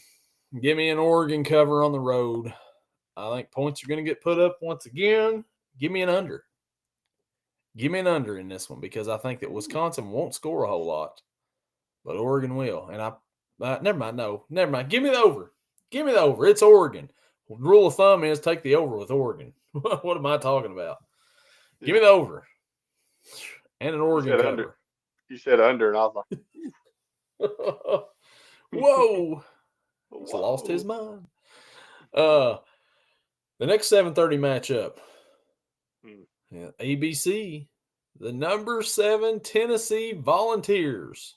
Give me an Oregon cover on the road. I think points are going to get put up once again. Give me an under. Give me an under in this one because I think that Wisconsin won't score a whole lot, but Oregon will. And never mind. No, never mind. Give me the over. Give me the over. It's Oregon. Rule of thumb is take the over with Oregon. What am I talking about? Give me the over and an Oregon cover. You said under, and I was Whoa. like, He's lost his mind. The next 7:30 matchup. Yeah, ABC, the number 7 Tennessee Volunteers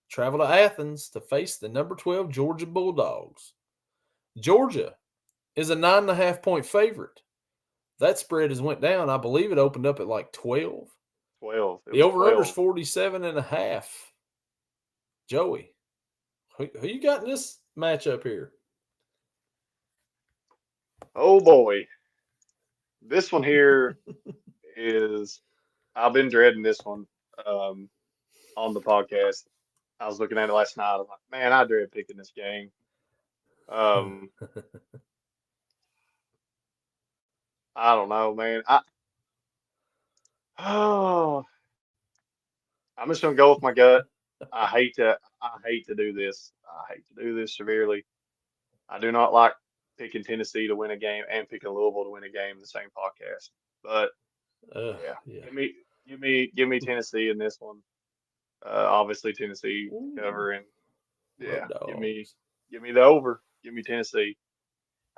travel to Athens to face the number 12 Georgia Bulldogs. Georgia is a 9.5-point favorite. That spread has went down. I believe it opened up at like 12. 12. The over-under is 47.5. Joey, who you got in this matchup here? Oh boy, this one here is. I've been dreading this one on the podcast. I was looking at it last night. I was like, man, I dread picking this game. I don't know, man. Oh, I'm just gonna go with my gut. I hate to do this. I hate to do this severely. I do not like picking Tennessee to win a game and picking Louisville to win a game in the same podcast. But yeah, Yeah. give me Tennessee in this one. Obviously Tennessee covering. Yeah, give me the over. Give me Tennessee.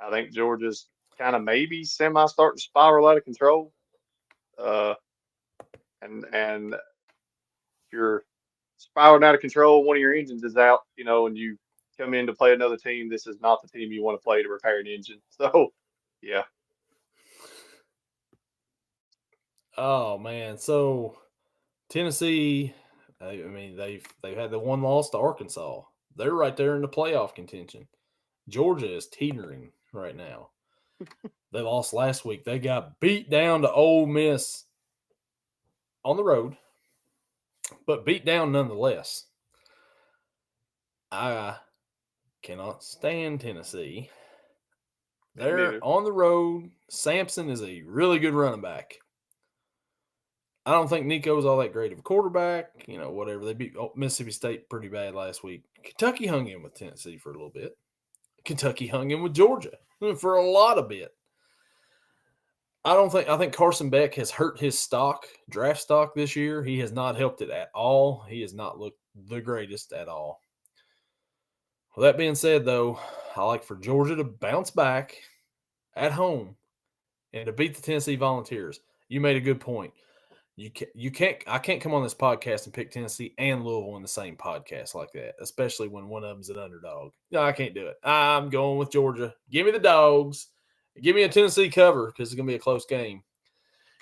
I think Georgia's kind of maybe semi starting to spiral out of control. And if you're spiraling out of control, one of your engines is out, and you come in to play another team, this is not the team you want to play to repair an engine. So, yeah. Oh man, so Tennessee, I mean they've had the one loss to Arkansas. They're right there in the playoff contention. Georgia is teetering right now. They lost last week. They got beat down to Ole Miss on the road, but beat down nonetheless. I cannot stand Tennessee. They're on the road. Sampson is a really good running back. I don't think Nico's all that great of a quarterback. Whatever. They beat Mississippi State pretty bad last week. Kentucky hung in with Tennessee for a little bit. Kentucky hung in with Georgia for a lot of bit. I think Carson Beck has hurt his draft stock this year. He has not helped it at all. He has not looked the greatest at all. Well, that being said, though, I like for Georgia to bounce back at home and to beat the Tennessee Volunteers. You made a good point. I can't come on this podcast and pick Tennessee and Louisville in the same podcast like that, especially when one of them's an underdog. No, I can't do it. I'm going with Georgia. Give me the dogs. Give me a Tennessee cover because it's going to be a close game.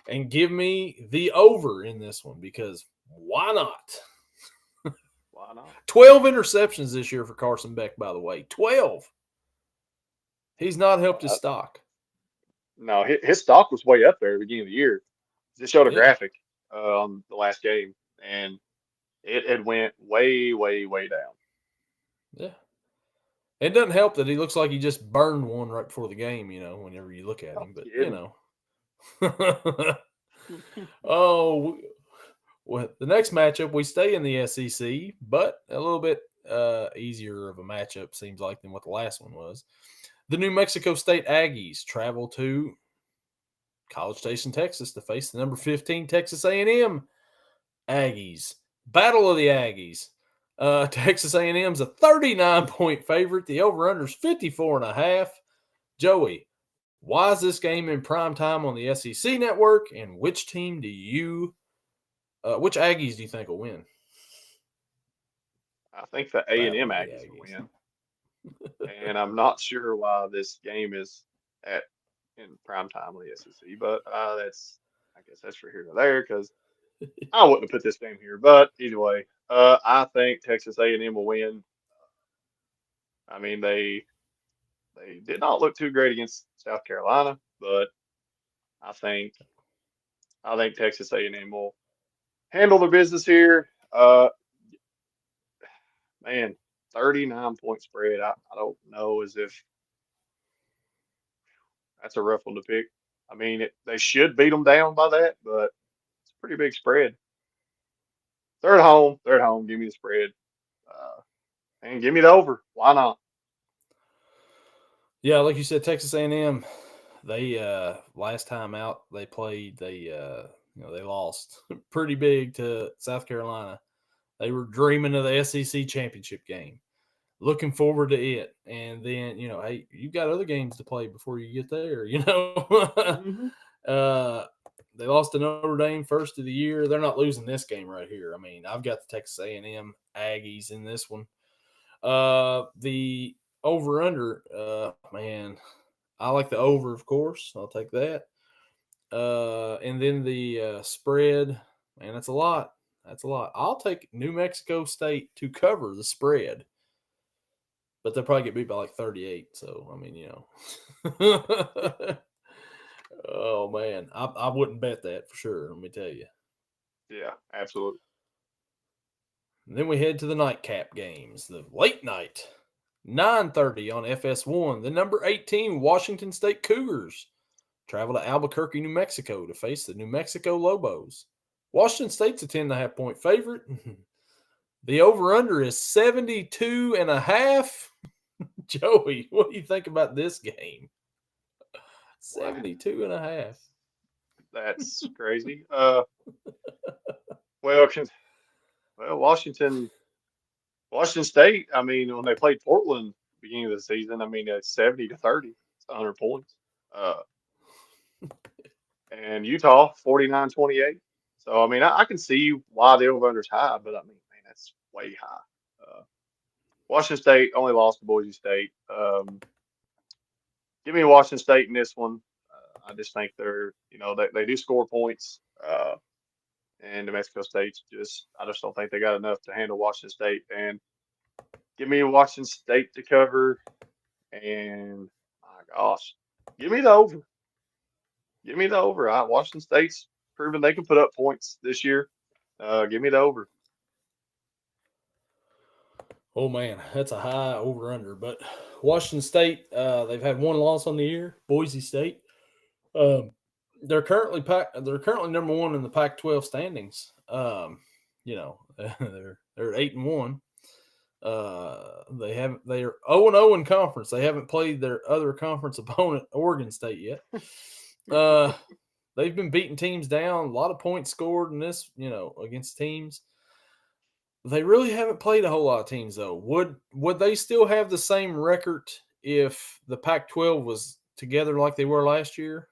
And give me the over in this one because why not? Why not? 12 interceptions this year for Carson Beck, by the way. 12. He's not helped his Uh, stock. no, his stock was way up there at the beginning of the year. Just showed a Yeah, graphic on the last game, and it went way, way, way down. yeah. It doesn't help that he looks like he just burned one right before the game. Whenever you look at No him, but kidding. oh, well, the next matchup we stay in the SEC, but a little bit easier of a matchup seems like than what the last one was. The New Mexico State Aggies travel to College Station, Texas, to face the number 15 Texas A&M Aggies. Battle of the Aggies. Texas A&M's a 39-point favorite. The over/under's 54.5. Joey, why is this game in prime time on the SEC network? And which Aggies do you think will win? I think the A&M Battle of the Aggies will Aggies. win, and I'm not sure why this game is at in prime time on the SEC, but I guess that's for here or there because I wouldn't have put this game here. But either way, I think Texas A&M will win. I mean, they did not look too great against South Carolina, but I think I think Texas A&M will handle their business here. Man, 39-point spread. I don't know as if that's a rough one to pick. I mean, they should beat them down by that, but it's a pretty big spread. They're at home. They're at home. Give me the spread, and give me the over. Why not? Yeah, like you said, Texas A&M. They last time out they played, they lost pretty big to South Carolina. They were dreaming of the SEC championship game, looking forward to it, and then hey, you've got other games to play before you get there. Hmm. uh, they lost to Notre Dame first of the year. They're not losing this game right here. I mean, I've got the Texas A&M Aggies in this one. The over under, man, I like the over, of course. I'll take that. And then the spread, man, that's a lot. That's a lot. I'll take New Mexico State to cover the spread, but they'll probably get beat by like 38. So, I mean, oh, man. I wouldn't bet that for sure. Let me tell you. Yeah, absolutely. And then we head to the nightcap games, the late night, 9:30 on FS1. The number 18 Washington State Cougars travel to Albuquerque, New Mexico to face the New Mexico Lobos. Washington State's a 10.5-point favorite. The over/under is 72.5. Joey, what do you think about this game? Wow, 72.5. that's crazy. Well, well, Washington State. I mean, when they played Portland beginning of the season, I mean, it's 70-30. It's 100 points. Uh, and Utah 49-28. So I mean, I can see why the over is high, but I mean, man, that's way high. Washington State only lost to Boise State. Give me Washington State in this one. I just think they do score points, and New Mexico State's I just don't think they got enough to handle Washington State. And give me Washington State to cover. And my gosh, give me the over. Give me the over. Washington State's proven they can put up points this year. Give me the over. Oh, man, that's a high over/under. But Washington State, they've had one loss on the year, Boise State. Um, they're currently number one in the Pac-12 standings. They're 8-1. They're 0-0 in conference. They haven't played their other conference opponent, Oregon State, yet. Uh, they've been beating teams down. A lot of points scored in this, against teams. They really haven't played a whole lot of teams though. Would they still have the same record if the Pac-12 was together like they were last year?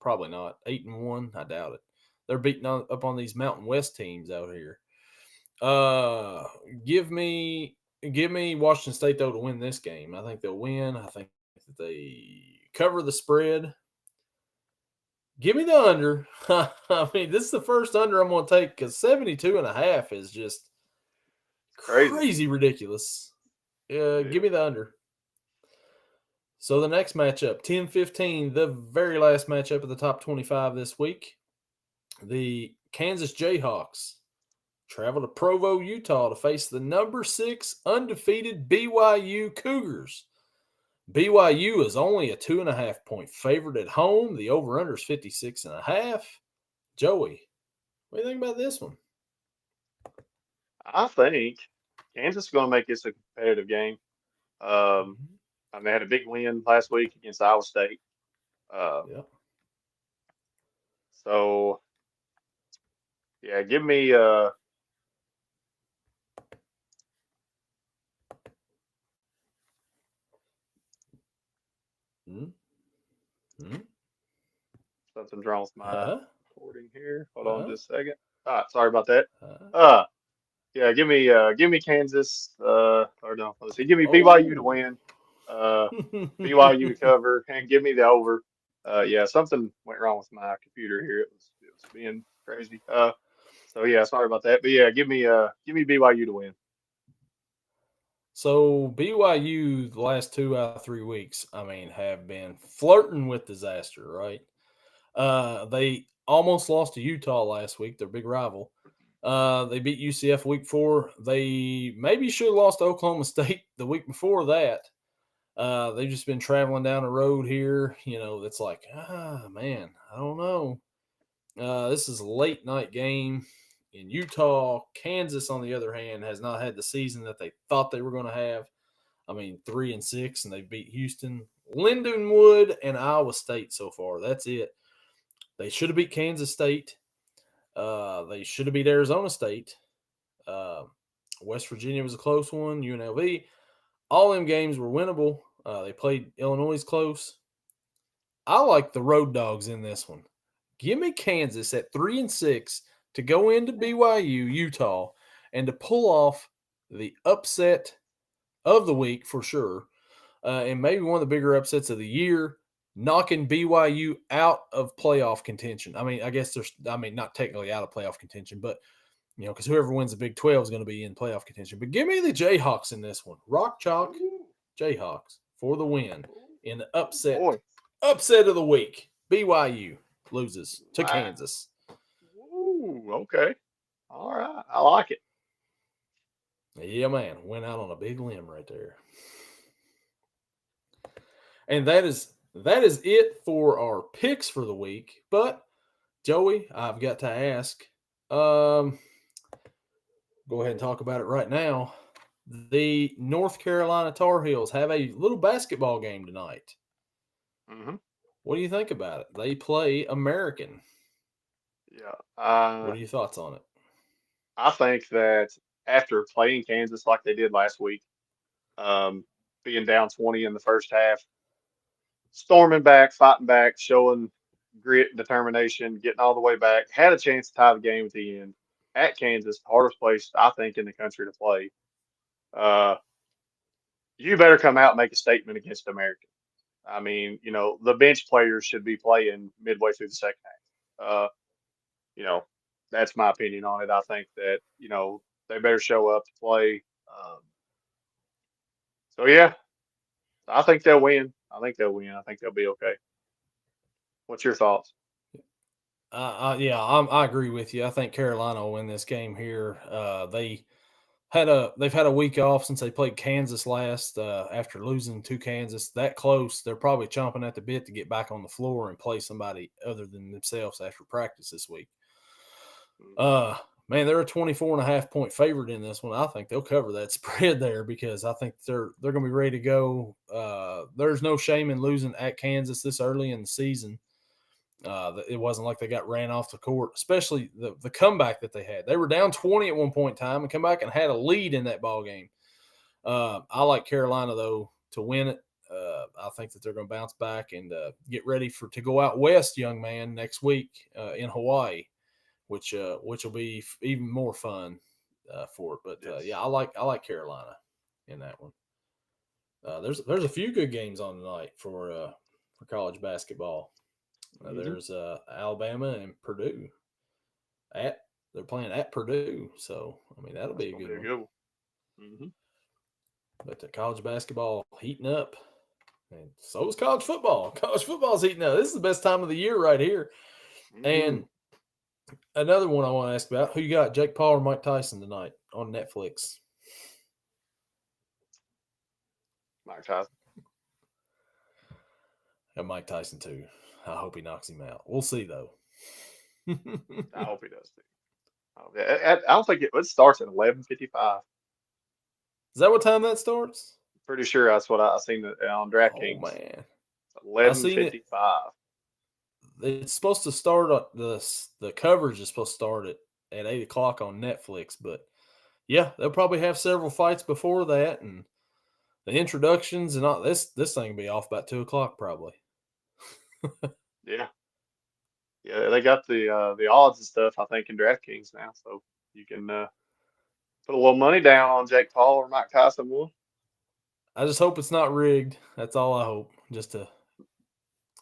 Probably not. 8-1, I doubt it. They're beating up on these Mountain West teams out here. Uh, give me Washington State though to win this game. I think they'll win. I think that they cover the spread. Give me the under. I mean, this is the first under I'm going to take because 72.5 is just Crazy. crazy ridiculous. It Give is. me the under. So the next matchup, 10-15, the very last matchup of the top 25 this week. The Kansas Jayhawks travel to Provo, Utah to face the number 6 undefeated BYU Cougars. BYU is only a 2.5-point favorite at home. The over-under is 56.5. Joey, what do you think about this one? I think Kansas is going to make this a competitive game. They had a big win last week against Iowa State. Yeah. So, yeah, give me something's wrong with my recording here. Hold on just a second. All right, sorry about that. Yeah, give me Kansas. Or no, let's see. Give me BYU to win. BYU to cover, and give me the over. Yeah, something went wrong with my computer here. It was being crazy. So yeah, sorry about that. But yeah, give me BYU to win. So BYU the last 2 out of 3 weeks, have been flirting with disaster, right? They almost lost to Utah last week, their big rival. They beat UCF week 4. They maybe should have lost to Oklahoma State the week before that. They've just been traveling down the road here. That's like, man, I don't know. This is a late night game in Utah. Kansas, on the other hand, has not had the season that they thought they were going to have. 3-6, and they've beat Houston, Lindenwood, and Iowa State so far. That's it. They should have beat Kansas State. They should have beat Arizona State. West Virginia was a close one. UNLV. All them games were winnable. They played Illinois close. I like the road dogs in this one. Give me Kansas at 3-6 to go into BYU, Utah, and to pull off the upset of the week for sure, and maybe one of the bigger upsets of the year, knocking BYU out of playoff contention. I guess not technically out of playoff contention, but because whoever wins the Big 12 is going to be in playoff contention. But give me the Jayhawks in this one. Rock chalk Jayhawks for the win in the upset of the week. BYU loses to Kansas. Ooh, okay. All right. I like it. Yeah, man. Went out on a big limb right there. And that is it for our picks for the week. But, Joey, I've got to ask. Go ahead and talk about it right now. The North Carolina Tar Heels have a little basketball game tonight. Mm-hmm. What do you think about it? They play American. Yeah. What are your thoughts on it? I think that after playing Kansas like they did last week, being down 20 in the first half, storming back, fighting back, showing grit and determination, getting all the way back, had a chance to tie the game at the end at Kansas, the hardest place I think in the country to play. You better come out and make a statement against American. The bench players should be playing midway through the second half. That's my opinion on it. I think that, they better show up to play. So, yeah, I think they'll win. I think they'll be okay. What's your thoughts? I agree with you. I think Carolina will win this game here. They've had a week off since they played Kansas last. After losing to Kansas that close, they're probably chomping at the bit to get back on the floor and play somebody other than themselves after practice this week. Man, they're a 24.5-point favorite in this one. I think they'll cover that spread there because I think they're going to be ready to go. There's no shame in losing at Kansas this early in the season. It wasn't like they got ran off the court, especially the comeback that they had. They were down 20 at one point in time and come back and had a lead in that ball game. I like Carolina, though, to win it. I think that they're going to bounce back and get ready to go out west, young man, next week in Hawaii, which will be even more fun for it. But Yes. I like Carolina in that one. There's a few good games on tonight for college basketball. There's Alabama and Purdue. They're playing at Purdue, so that'll be a good one. Mm-hmm. But the college basketball heating up, And so is college football. College football's heating up. This is the best time of the year right here. Mm-hmm. And another one I want to ask about: who you got, Jake Paul or Mike Tyson tonight on Netflix? Mike Tyson. And Mike Tyson too. I hope he knocks him out. We'll see though. Is I hope he does too. I don't think it starts at 11:55. that what time that starts? Pretty sure that's what I seen it on Oh DraftKings. man, I seen it. 11:55. It's supposed to start the coverage is supposed to start at 8 o'clock on Netflix, but yeah, they'll probably have several fights before that, and the introductions and all this thing will be off about 2 o'clock probably. Yeah, yeah, they got the odds and stuff. I think in DraftKings now, so you can put a little money down on Jake Paul or Mike Tyson one. I just hope it's not rigged. That's all I hope. Just to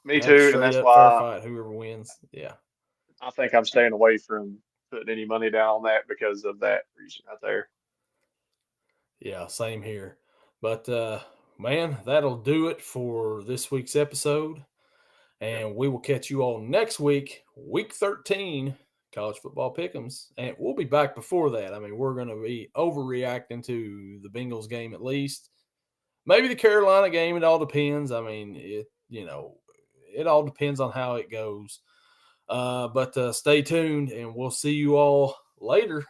Me have a too, and straight that's up fair why fight, whoever wins. Yeah. I think I'm staying away from putting any money down on that because of that reason right there. Yeah, same here. But man, that'll do it for this week's episode. Yep. And we will catch you all next week, week 13, college football pick'ems. And we'll be back before that. I mean, we're going to be overreacting to the Bengals game at least. Maybe the Carolina game, it all depends. I mean, it all depends on how it goes. But stay tuned, and we'll see you all later.